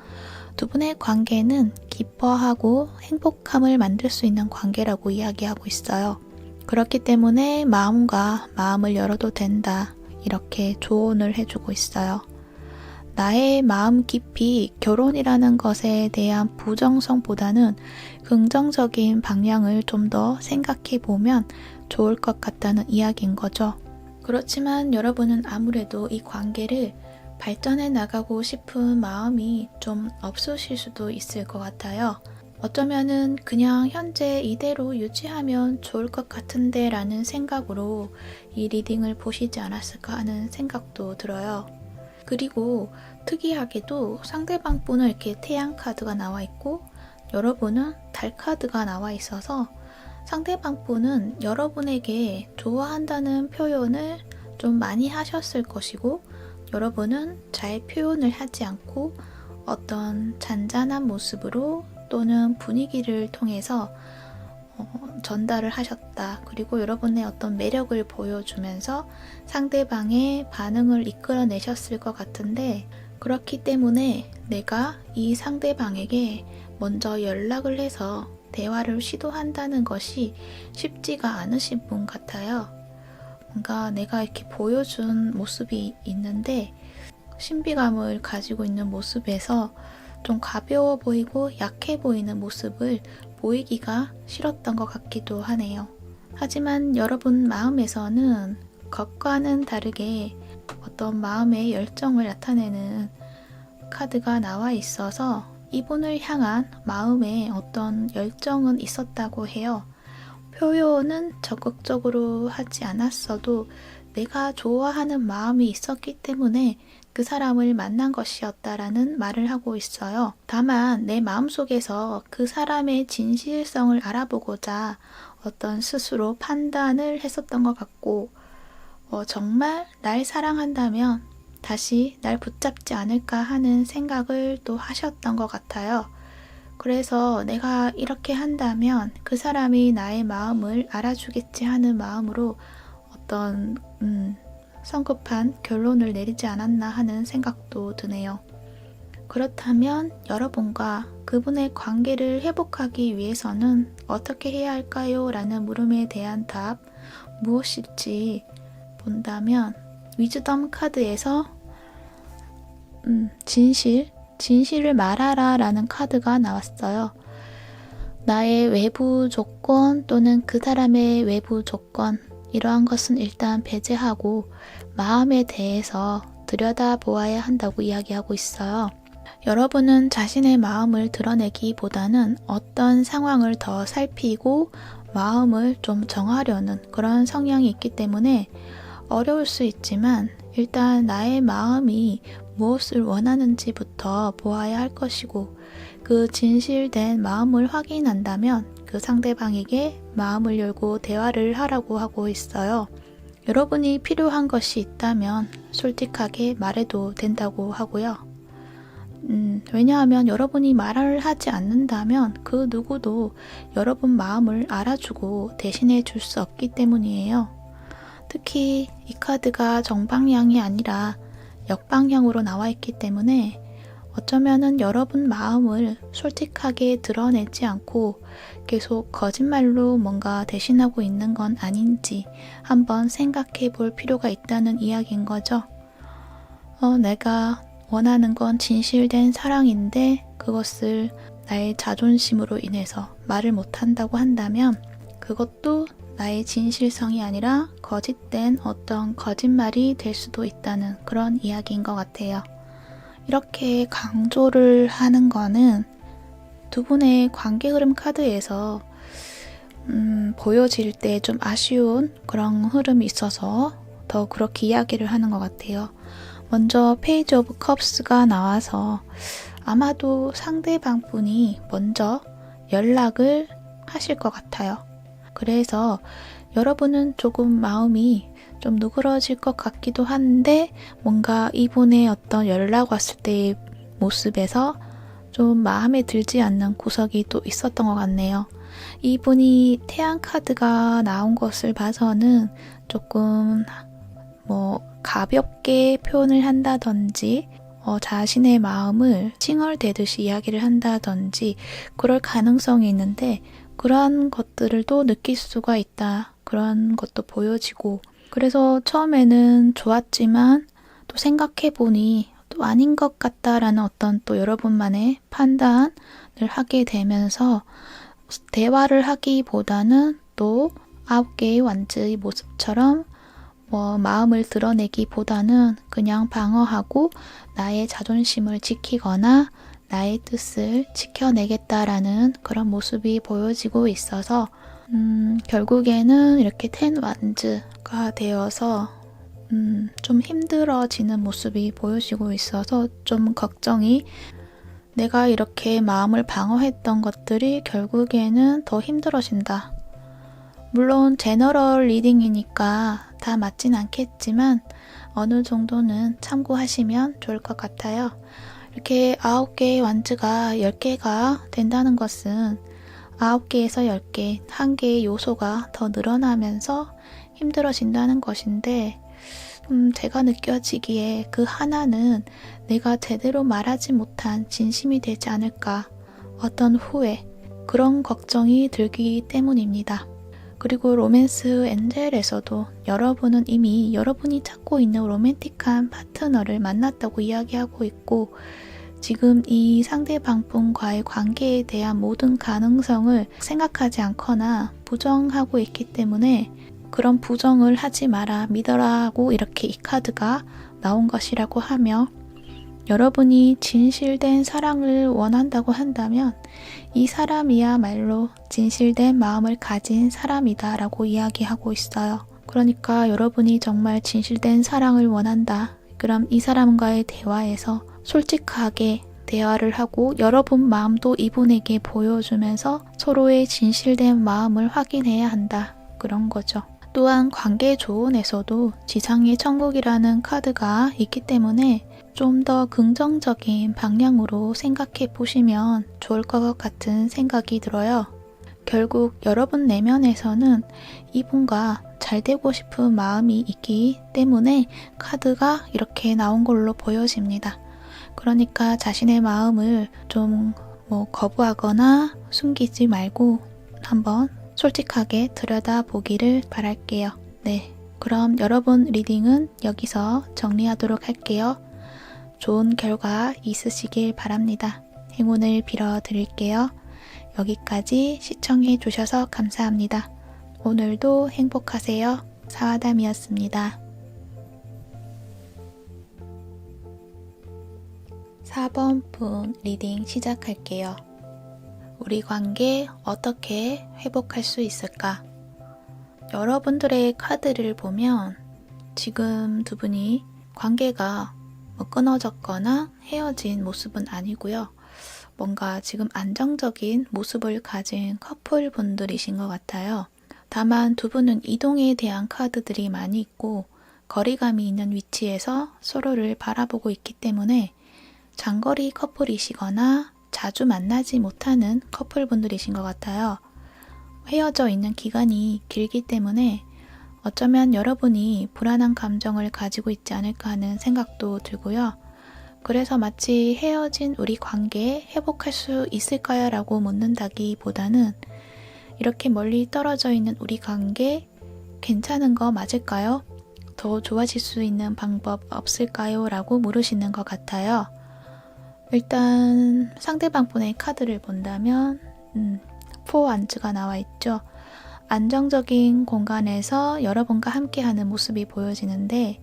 A: 두 분의 관계는 기뻐하고 행복함을 만들 수 있는 관계라고 이야기하고 있어요. 그렇기 때문에 마음과 마음을 열어도 된다. 이렇게 조언을 해주고 있어요. 나의 마음 깊이 결혼이라는 것에 대한 부정성보다는 긍정적인 방향을 좀 더 생각해 보면 좋을 것 같다는 이야기인 거죠. 그렇지만 여러분은 아무래도 이 관계를 발전해 나가고 싶은 마음이 좀 없으실 수도 있을 것 같아요. 어쩌면은 그냥 현재 이대로 유지하면 좋을 것 같은데 라는 생각으로 이 리딩을 보시지 않았을까 하는 생각도 들어요. 그리고 특이하게도 상대방 분은 이렇게 태양 카드가 나와 있고 여러분은 달 카드가 나와 있어서 상대방 분은 여러분에게 좋아한다는 표현을 좀 많이 하셨을 것이고 여러분은 잘 표현을 하지 않고 어떤 잔잔한 모습으로 또는 분위기를 통해서 전달을 하셨다. 그리고 여러분의 어떤 매력을 보여주면서 상대방의 반응을 이끌어내셨을 것 같은데 그렇기 때문에 내가 이 상대방에게 먼저 연락을 해서 대화를 시도한다는 것이 쉽지가 않으신 분 같아요. 뭔가 내가 이렇게 보여준 모습이 있는데 신비감을 가지고 있는 모습에서 좀 가벼워 보이고 약해 보이는 모습을 보이기가 싫었던 것 같기도 하네요. 하지만 여러분 마음에서는 겉과는 다르게 어떤 마음의 열정을 나타내는 카드가 나와 있어서 이분을 향한 마음에 어떤 열정은 있었다고 해요. 표현은 적극적으로 하지 않았어도 내가 좋아하는 마음이 있었기 때문에 그 사람을 만난 것이었다라는 말을 하고 있어요. 다만 내 마음속에서 그 사람의 진실성을 알아보고자 어떤 스스로 판단을 했었던 것 같고 정말 날 사랑한다면 다시 날 붙잡지 않을까 하는 생각을 또 하셨던 것 같아요. 그래서 내가 이렇게 한다면 그 사람이 나의 마음을 알아주겠지 하는 마음으로 어떤 성급한 결론을 내리지 않았나 하는 생각도 드네요. 그렇다면 여러분과 그분의 관계를 회복하기 위해서는 어떻게 해야 할까요? 라는 물음에 대한 답 무엇일지 본다면 위즈덤 카드에서 진실을 말하라 라는 카드가 나왔어요. 나의 외부 조건 또는 그 사람의 외부 조건 이러한 것은 일단 배제하고 마음에 대해서 들여다보아야 한다고 이야기하고 있어요. 여러분은 자신의 마음을 드러내기보다는 어떤 상황을 더 살피고 마음을 좀 정하려는 그런 성향이 있기 때문에 어려울 수 있지만 일단 나의 마음이 무엇을 원하는지부터 보아야 할 것이고 그 진실된 마음을 확인한다면 그 상대방에게 마음을 열고 대화를 하라고 하고 있어요. 여러분이 필요한 것이 있다면 솔직하게 말해도 된다고 하고요. 왜냐하면 여러분이 말을 하지 않는다면 그 누구도 여러분 마음을 알아주고 대신해 줄 수 없기 때문이에요. 특히 이 카드가 정방향이 아니라 역방향으로 나와 있기 때문에 어쩌면은 여러분 마음을 솔직하게 드러내지 않고 계속 거짓말로 뭔가 대신하고 있는 건 아닌지 한번 생각해 볼 필요가 있다는 이야기인 거죠. 내가 원하는 건 진실된 사랑인데 그것을 나의 자존심으로 인해서 말을 못한다고 한다면 그것도 나의 진실성이 아니라 거짓된 어떤 거짓말이 될 수도 있다는 그런 이야기인 것 같아요. 이렇게 강조를 하는 거는 두 분의 관계 흐름 카드에서 보여질 때 좀 아쉬운 그런 흐름이 있어서 더 그렇게 이야기를 하는 것 같아요. 먼저 페이지 오브 컵스가 나와서 아마도 상대방 분이 먼저 연락을 하실 것 같아요. 그래서 여러분은 조금 마음이 좀 누그러질 것 같기도 한데 뭔가 이분의 어떤 연락 왔을 때의 모습에서 좀 마음에 들지 않는 구석이 또 있었던 것 같네요. 이분이 태양 카드가 나온 것을 봐서는 조금 가볍게 표현을 한다든지 자신의 마음을 칭얼대듯이 이야기를 한다든지 그럴 가능성이 있는데 그러한 것들을 또 느낄 수가 있다. 그런 것도 보여지고 그래서 처음에는 좋았지만 또 생각해보니 또 아닌 것 같다라는 어떤 또 여러분만의 판단을 하게 되면서 대화를 하기보다는 또 9개의 완즈의 모습처럼 마음을 드러내기보다는 그냥 방어하고 나의 자존심을 지키거나 나의 뜻을 지켜내겠다라는 그런 모습이 보여지고 있어서 결국에는 이렇게 10 완즈가 되어서 좀 힘들어지는 모습이 보여지고 있어서 좀 걱정이 내가 이렇게 마음을 방어했던 것들이 결국에는 더 힘들어진다. 물론 제너럴 리딩이니까 다 맞진 않겠지만 어느 정도는 참고하시면 좋을 것 같아요. 이렇게 9개의 완즈가 10개가 된다는 것은 9개에서 10개, 1개의 요소가 더 늘어나면서 힘들어진다는 것인데 제가 느껴지기에 그 하나는 내가 제대로 말하지 못한 진심이 되지 않을까 어떤 후회, 그런 걱정이 들기 때문입니다. 그리고 로맨스 엔젤에서도 여러분은 이미 여러분이 찾고 있는 로맨틱한 파트너를 만났다고 이야기하고 있고 지금 이 상대방 분과의 관계에 대한 모든 가능성을 생각하지 않거나 부정하고 있기 때문에 그런 부정을 하지 마라, 믿어라고 이렇게 이 카드가 나온 것이라고 하며 여러분이 진실된 사랑을 원한다고 한다면 이 사람이야말로 진실된 마음을 가진 사람이다 라고 이야기하고 있어요. 그러니까 여러분이 정말 진실된 사랑을 원한다. 그럼 이 사람과의 대화에서 솔직하게 대화를 하고 여러분 마음도 이분에게 보여주면서 서로의 진실된 마음을 확인해야 한다. 그런 거죠. 또한 관계 조언에서도 지상의 천국이라는 카드가 있기 때문에 좀 더 긍정적인 방향으로 생각해 보시면 좋을 것 같은 생각이 들어요. 결국 여러분 내면에서는 이분과 잘 되고 싶은 마음이 있기 때문에 카드가 이렇게 나온 걸로 보여집니다. 그러니까 자신의 마음을 좀 거부하거나 숨기지 말고 한번 솔직하게 들여다보기를 바랄게요. 네, 그럼 여러분 리딩은 여기서 정리하도록 할게요. 좋은 결과 있으시길 바랍니다. 행운을 빌어드릴게요. 여기까지 시청해 주셔서 감사합니다. 오늘도 행복하세요. 사와담이었습니다. 4번 분 리딩 시작할게요. 우리 관계 어떻게 회복할 수 있을까? 여러분들의 카드를 보면 지금 두 분이 관계가 끊어졌거나 헤어진 모습은 아니고요. 뭔가 지금 안정적인 모습을 가진 커플분들이신 것 같아요. 다만 두 분은 이동에 대한 카드들이 많이 있고 거리감이 있는 위치에서 서로를 바라보고 있기 때문에 장거리 커플이시거나 자주 만나지 못하는 커플분들이신 것 같아요. 헤어져 있는 기간이 길기 때문에 어쩌면 여러분이 불안한 감정을 가지고 있지 않을까 하는 생각도 들고요. 그래서 마치 헤어진 우리 관계 회복할 수 있을까요? 라고 묻는다기보다는 이렇게 멀리 떨어져 있는 우리 관계 괜찮은 거 맞을까요? 더 좋아질 수 있는 방법 없을까요? 라고 물으시는 것 같아요. 일단 상대방 분의 카드를 본다면 4 완즈가 나와 있죠. 안정적인 공간에서 여러분과 함께하는 모습이 보여지는데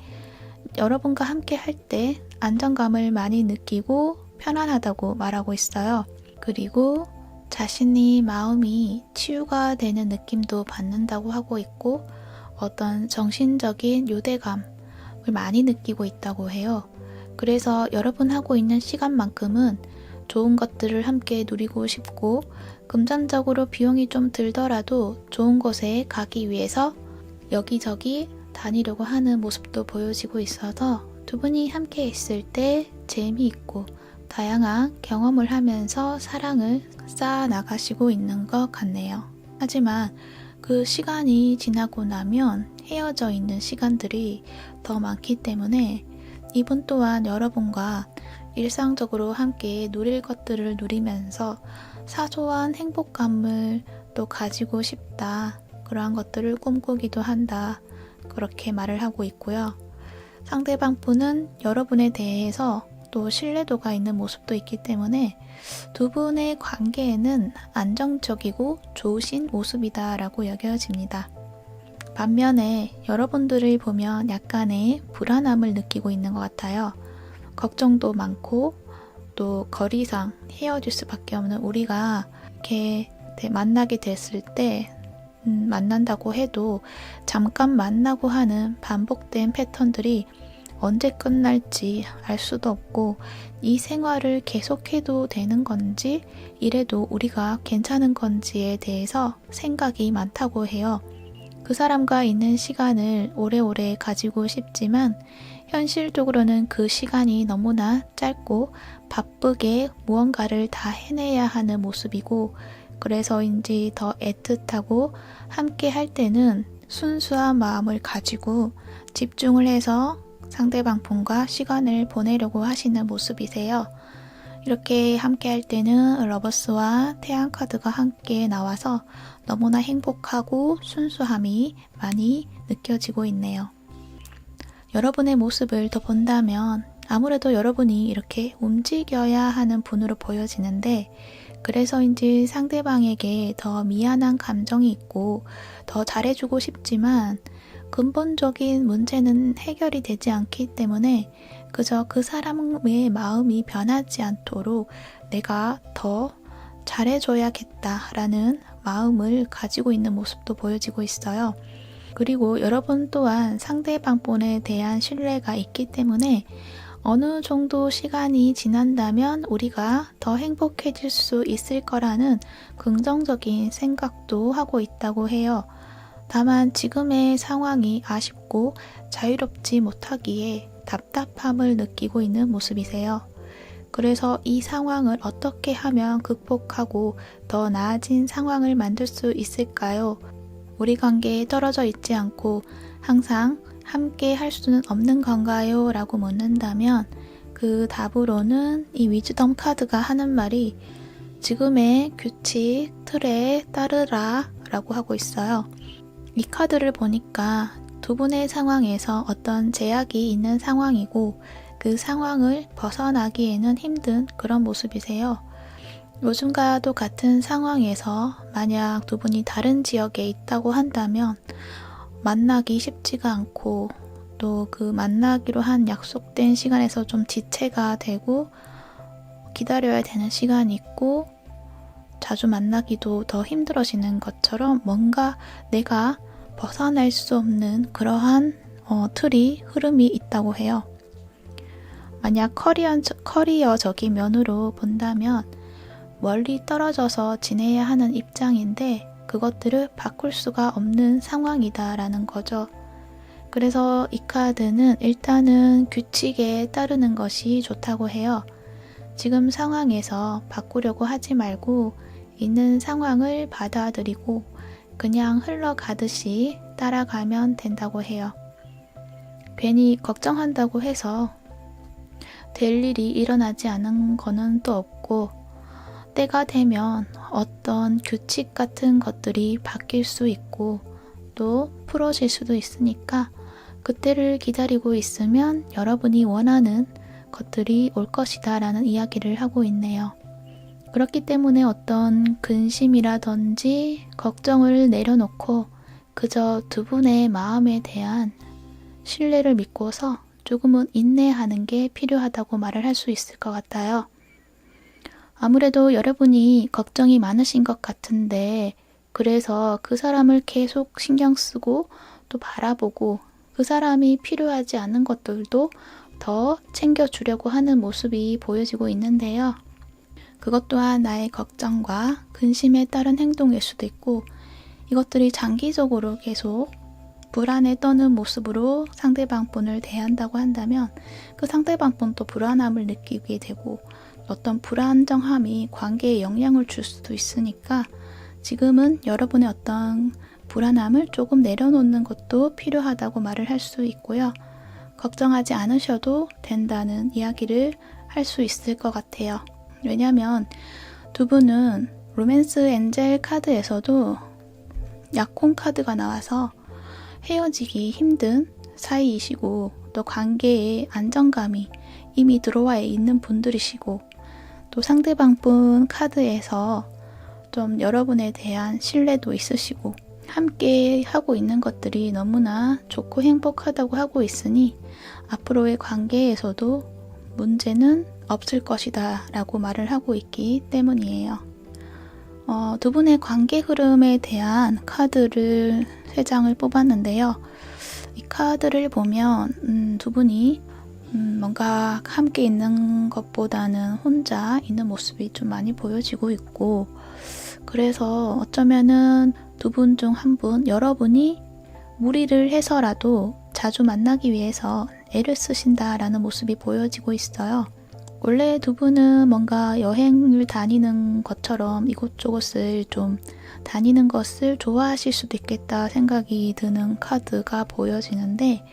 A: 여러분과 함께 할 때 안정감을 많이 느끼고 편안하다고 말하고 있어요. 그리고 자신이 마음이 치유가 되는 느낌도 받는다고 하고 있고 어떤 정신적인 유대감을 많이 느끼고 있다고 해요. 그래서 여러분 하고 있는 시간만큼은 좋은 것들을 함께 누리고 싶고 금전적으로 비용이 좀 들더라도 좋은 곳에 가기 위해서 여기저기 다니려고 하는 모습도 보여지고 있어서 두 분이 함께 있을 때 재미있고 다양한 경험을 하면서 사랑을 쌓아 나가시고 있는 것 같네요. 하지만 그 시간이 지나고 나면 헤어져 있는 시간들이 더 많기 때문에 이분 또한 여러분과 일상적으로 함께 누릴 것들을 누리면서 사소한 행복감을 또 가지고 싶다. 그러한 것들을 꿈꾸기도 한다. 그렇게 말을 하고 있고요. 상대방 분은 여러분에 대해서 또 신뢰도가 있는 모습도 있기 때문에 두 분의 관계에는 안정적이고 좋으신 모습이다 라고 여겨집니다. 반면에 여러분들을 보면 약간의 불안함을 느끼고 있는 것 같아요. 걱정도 많고 또 거리상 헤어질 수밖에 없는 우리가 이렇게 만나게 됐을 때 만난다고 해도 잠깐 만나고 하는 반복된 패턴들이 언제 끝날지 알 수도 없고 이 생활을 계속해도 되는 건지 이래도 우리가 괜찮은 건지에 대해서 생각이 많다고 해요. 그 사람과 있는 시간을 오래오래 가지고 싶지만 현실적으로는 그 시간이 너무나 짧고 바쁘게 무언가를 다 해내야 하는 모습이고 그래서인지 더 애틋하고 함께 할 때는 순수한 마음을 가지고 집중을 해서 상대방 분과 시간을 보내려고 하시는 모습이세요. 이렇게 함께 할 때는 러버스와 태양 카드가 함께 나와서 너무나 행복하고 순수함이 많이 느껴지고 있네요. 여러분의 모습을 더 본다면 아무래도 여러분이 이렇게 움직여야 하는 분으로 보여지는데 그래서인지 상대방에게 더 미안한 감정이 있고 더 잘해주고 싶지만 근본적인 문제는 해결이 되지 않기 때문에 그저 그 사람의 마음이 변하지 않도록 내가 더 잘해줘야겠다라는 마음을 가지고 있는 모습도 보여지고 있어요. 그리고 여러분 또한 상대방 분에 대한 신뢰가 있기 때문에 어느 정도 시간이 지난다면 우리가 더 행복해질 수 있을 거라는 긍정적인 생각도 하고 있다고 해요. 다만 지금의 상황이 아쉽고 자유롭지 못하기에 답답함을 느끼고 있는 모습이세요. 그래서 이 상황을 어떻게 하면 극복하고 더 나아진 상황을 만들 수 있을까요? 우리 관계에 떨어져 있지 않고 항상 함께 할 수는 없는 건가요? 라고 묻는다면 그 답으로는 이 위즈덤 카드가 하는 말이 지금의 규칙, 틀에 따르라 라고 하고 있어요. 이 카드를 보니까 두 분의 상황에서 어떤 제약이 있는 상황이고 그 상황을 벗어나기에는 힘든 그런 모습이세요. 요즘과도 같은 상황에서 만약 두 분이 다른 지역에 있다고 한다면 만나기 쉽지가 않고 또 그 만나기로 한 약속된 시간에서 좀 지체가 되고 기다려야 되는 시간이 있고 자주 만나기도 더 힘들어지는 것처럼 뭔가 내가 벗어날 수 없는 그러한 틀이 흐름이 있다고 해요. 만약 커리어적인 면으로 본다면 멀리 떨어져서 지내야 하는 입장인데 그것들을 바꿀 수가 없는 상황이다라는 거죠. 그래서 이 카드는 일단은 규칙에 따르는 것이 좋다고 해요. 지금 상황에서 바꾸려고 하지 말고 있는 상황을 받아들이고 그냥 흘러가듯이 따라가면 된다고 해요. 괜히 걱정한다고 해서 될 일이 일어나지 않은 거는 또 없고 때가 되면 어떤 규칙 같은 것들이 바뀔 수 있고 또 풀어질 수도 있으니까 그때를 기다리고 있으면 여러분이 원하는 것들이 올 것이다 라는 이야기를 하고 있네요. 그렇기 때문에 어떤 근심이라든지 걱정을 내려놓고 그저 두 분의 마음에 대한 신뢰를 믿고서 조금은 인내하는 게 필요하다고 말을 할 수 있을 것 같아요. 아무래도 여러분이 걱정이 많으신 것 같은데 그래서 그 사람을 계속 신경 쓰고 또 바라보고 그 사람이 필요하지 않은 것들도 더 챙겨주려고 하는 모습이 보여지고 있는데요. 그것 또한 나의 걱정과 근심에 따른 행동일 수도 있고 이것들이 장기적으로 계속 불안에 떠는 모습으로 상대방 분을 대한다고 한다면 그 상대방 분도 불안함을 느끼게 되고 어떤 불안정함이 관계에 영향을 줄 수도 있으니까 지금은 여러분의 어떤 불안함을 조금 내려놓는 것도 필요하다고 말을 할 수 있고요. 걱정하지 않으셔도 된다는 이야기를 할 수 있을 것 같아요. 왜냐하면 두 분은 로맨스 엔젤 카드에서도 약혼 카드가 나와서 헤어지기 힘든 사이이시고 또 관계에 안정감이 이미 들어와 있는 분들이시고 또 상대방 분 카드에서 좀 여러분에 대한 신뢰도 있으시고 함께 하고 있는 것들이 너무나 좋고 행복하다고 하고 있으니 앞으로의 관계에서도 문제는 없을 것이다 라고 말을 하고 있기 때문이에요. 두 분의 관계 흐름에 대한 카드를 3장을 뽑았는데요. 이 카드를 보면 두 분이 뭔가 함께 있는 것보다는 혼자 있는 모습이 좀 많이 보여지고 있고, 그래서 어쩌면은 두 분 중 한 분, 여러분이 무리를 해서라도 자주 만나기 위해서 애를 쓰신다라는 모습이 보여지고 있어요. 원래 두 분은 뭔가 여행을 다니는 것처럼 이곳저곳을 좀 다니는 것을 좋아하실 수도 있겠다 생각이 드는 카드가 보여지는데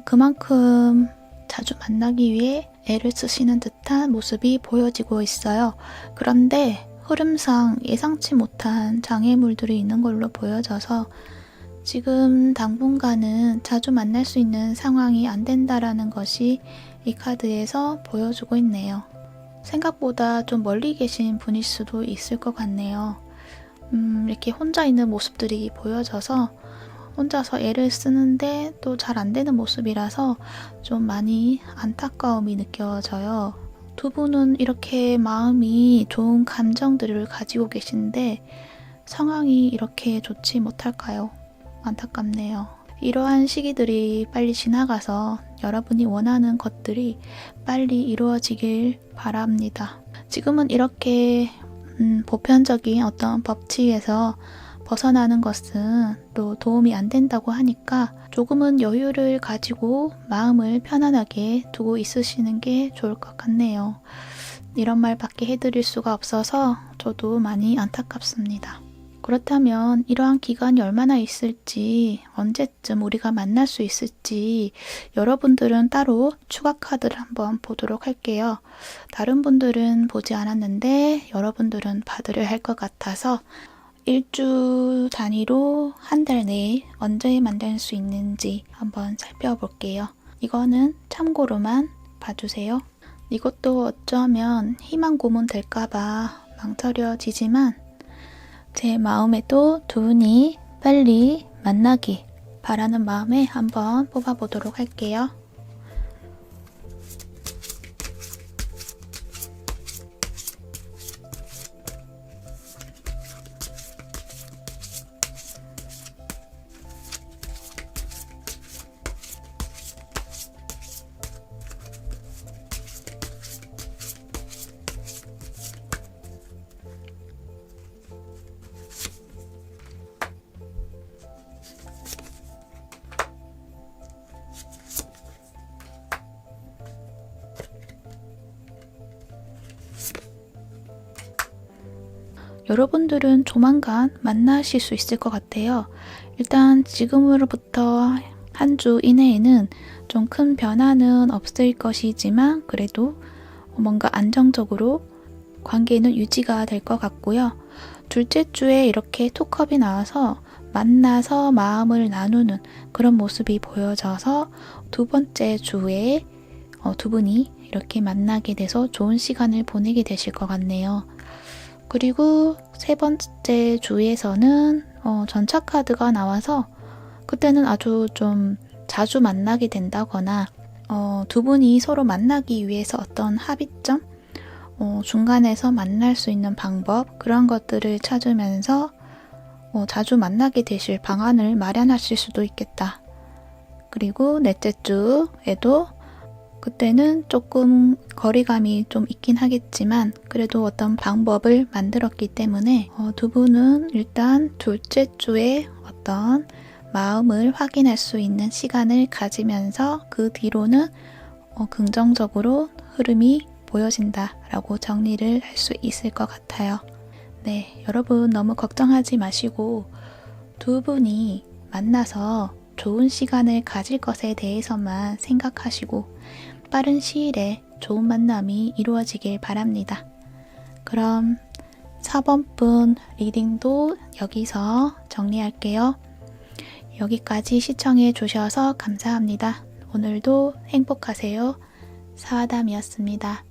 A: 그만큼 자주 만나기 위해 애를 쓰시는 듯한 모습이 보여지고 있어요. 그런데 흐름상 예상치 못한 장애물들이 있는 걸로 보여져서 지금 당분간은 자주 만날 수 있는 상황이 안 된다라는 것이 이 카드에서 보여주고 있네요. 생각보다 좀 멀리 계신 분일 수도 있을 것 같네요. 이렇게 혼자 있는 모습들이 보여져서 혼자서 애를 쓰는데 또 잘 안 되는 모습이라서 좀 많이 안타까움이 느껴져요. 두 분은 이렇게 마음이 좋은 감정들을 가지고 계신데 상황이 이렇게 좋지 못할까요? 안타깝네요. 이러한 시기들이 빨리 지나가서 여러분이 원하는 것들이 빨리 이루어지길 바랍니다. 지금은 이렇게 보편적인 어떤 법칙에서 벗어나는 것은 또 도움이 안 된다고 하니까 조금은 여유를 가지고 마음을 편안하게 두고 있으시는 게 좋을 것 같네요. 이런 말밖에 해드릴 수가 없어서 저도 많이 안타깝습니다. 그렇다면 이러한 기간이 얼마나 있을지, 언제쯤 우리가 만날 수 있을지 여러분들은 따로 추가 카드를 한번 보도록 할게요. 다른 분들은 보지 않았는데 여러분들은 받으려 할 것 같아서 일주 단위로 한 달 내에 언제 만날 수 있는지 한번 살펴볼게요. 이거는 참고로만 봐주세요. 이것도 어쩌면 희망 고문 될까봐 망설여지지만 제 마음에도 두 분이 빨리 만나기 바라는 마음에 한번 뽑아보도록 할게요. 여러분들은 조만간 만나실 수 있을 것 같아요. 일단 지금으로부터 한 주 이내에는 좀 큰 변화는 없을 것이지만 그래도 뭔가 안정적으로 관계는 유지가 될 것 같고요. 둘째 주에 이렇게 투컵이 나와서 만나서 마음을 나누는 그런 모습이 보여져서 두 번째 주에 두 분이 이렇게 만나게 돼서 좋은 시간을 보내게 되실 것 같네요. 그리고 세 번째 주에서는 전차 카드가 나와서 그때는 아주 좀 자주 만나게 된다거나 두 분이 서로 만나기 위해서 어떤 합의점, 중간에서 만날 수 있는 방법 그런 것들을 찾으면서 자주 만나게 되실 방안을 마련하실 수도 있겠다. 그리고 넷째 주에도 그때는 조금 거리감이 좀 있긴 하겠지만 그래도 어떤 방법을 만들었기 때문에 두 분은 일단 둘째 주에 어떤 마음을 확인할 수 있는 시간을 가지면서 그 뒤로는 긍정적으로 흐름이 보여진다 라고 정리를 할 수 있을 것 같아요. 네, 여러분 너무 걱정하지 마시고 두 분이 만나서 좋은 시간을 가질 것에 대해서만 생각하시고 빠른 시일에 좋은 만남이 이루어지길 바랍니다. 그럼 4번 분 리딩도 여기서 정리할게요. 여기까지 시청해 주셔서 감사합니다. 오늘도 행복하세요. 사와담이었습니다.